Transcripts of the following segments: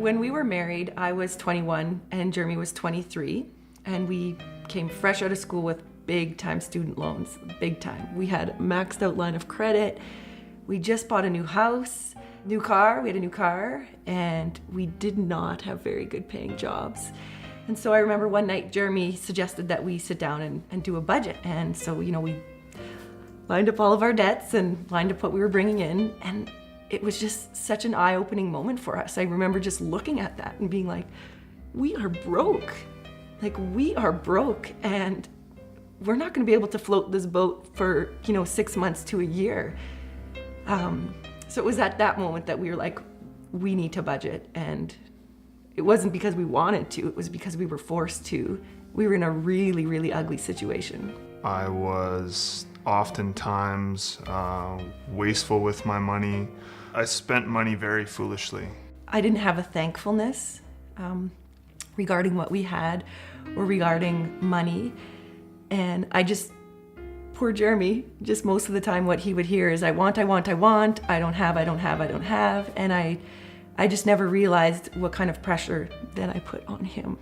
When we were married, I was 21 and Jeremy was 23, and we came fresh out of school with big time student loans, big time. We had maxed out line of credit. We just bought a new house, new car. We had a new car, and we did not have very good paying jobs. And so I remember one night Jeremy suggested that we sit down and do a budget. And so, we lined up all of our debts and lined up what we were bringing in, and it was just such an eye-opening moment for us. I remember just looking at that and being like, we are broke. Like, we are broke, and we're not gonna be able to float this boat for, 6 months to a year. So it was at that moment that we were like, we need to budget. And it wasn't because we wanted to, it was because we were forced to. We were in a really, really ugly situation. I was oftentimes wasteful with my money. I spent money very foolishly. I didn't have a thankfulness regarding what we had or regarding money. And poor Jeremy, just most of the time what he would hear is, I want, I don't have. And I just never realized what kind of pressure that I put on him.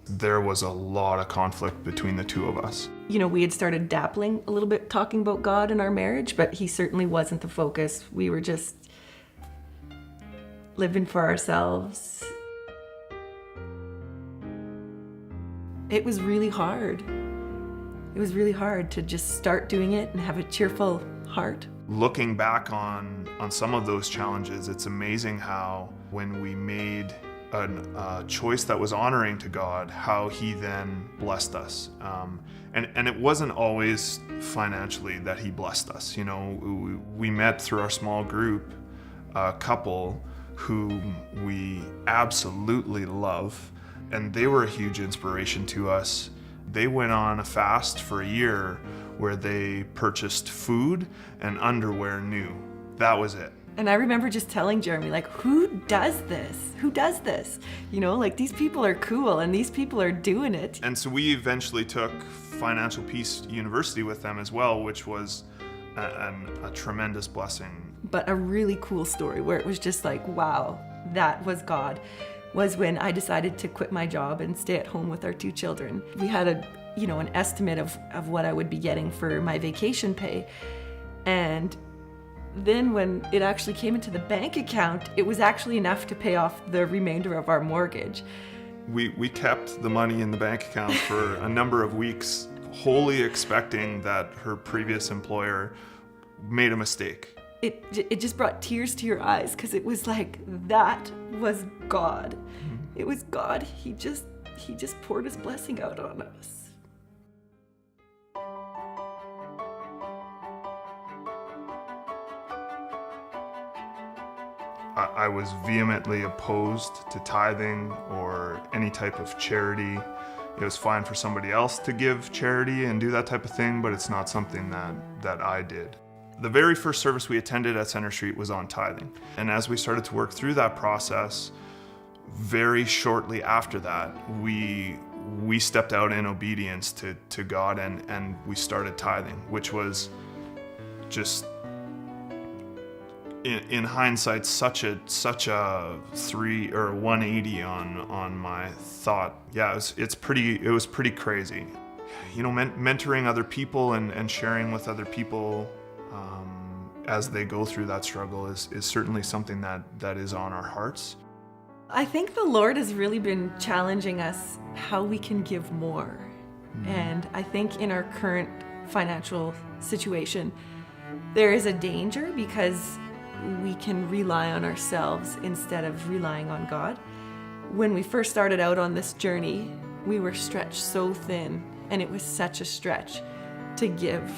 There was a lot of conflict between the two of us. We had started dabbling a little bit, talking about God in our marriage, but he certainly wasn't the focus. We were just living for ourselves. It was really hard. It was really hard to just start doing it and have a cheerful heart. Looking back on some of those challenges, it's amazing how when we made a choice that was honoring to God, how he then blessed us. And it wasn't always financially that he blessed us. We met through our small group a couple who we absolutely love, and they were a huge inspiration to us. They went on a fast for a year where they purchased food and underwear new. That was it. And I remember just telling Jeremy, who does this? Who does this? These people are cool and these people are doing it. And so we eventually took Financial Peace University with them as well, which was a tremendous blessing. But a really cool story where it was just like, wow, that was God, was when I decided to quit my job and stay at home with our 2 children. We had an estimate of what I would be getting for my vacation pay. And then when it actually came into the bank account, it was actually enough to pay off the remainder of our mortgage. We kept the money in the bank account for a number of weeks, wholly expecting that her previous employer made a mistake. It just brought tears to your eyes, because it was like, that was God. Mm-hmm. It was God. He just poured his blessing out on us. I was vehemently opposed to tithing or any type of charity. It was fine for somebody else to give charity and do that type of thing, but it's not something that I did. The very first service we attended at Center Street was on tithing. And as we started to work through that process, very shortly after that, we stepped out in obedience to God and we started tithing, which was just, in hindsight, such a 3 or 180 on my thought. Yeah, it was pretty crazy. Mentoring other people and sharing with other people as they go through that struggle is certainly something that is on our hearts. I think the Lord has really been challenging us how we can give more. Mm-hmm. And I think in our current financial situation, there is a danger because we can rely on ourselves instead of relying on God. When we first started out on this journey, we were stretched so thin, and it was such a stretch to give.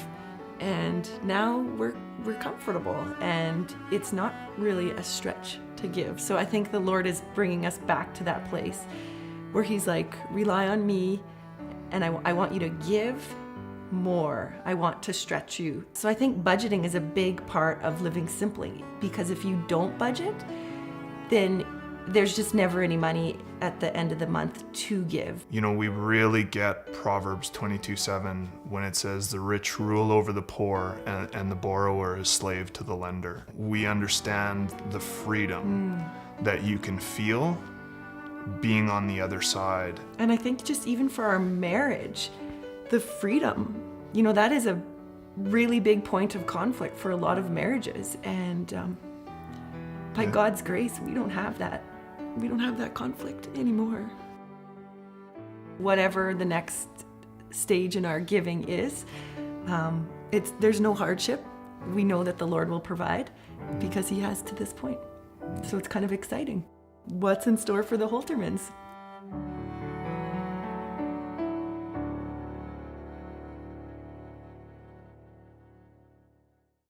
And now we're comfortable, and it's not really a stretch to give. So I think the Lord is bringing us back to that place where he's like, rely on me, and I want you to give more. I want to stretch you. So I think budgeting is a big part of living simply, because if you don't budget, then there's just never any money at the end of the month to give. We really get Proverbs 22:7 when it says the rich rule over the poor and the borrower is slave to the lender. We understand the freedom that you can feel being on the other side. And I think just even for our marriage, the freedom, that is a really big point of conflict for a lot of marriages. And by God's grace, we don't have that. We don't have that conflict anymore. Whatever the next stage in our giving is, there's no hardship. We know that the Lord will provide because he has to this point. So it's kind of exciting. What's in store for the Holtermans?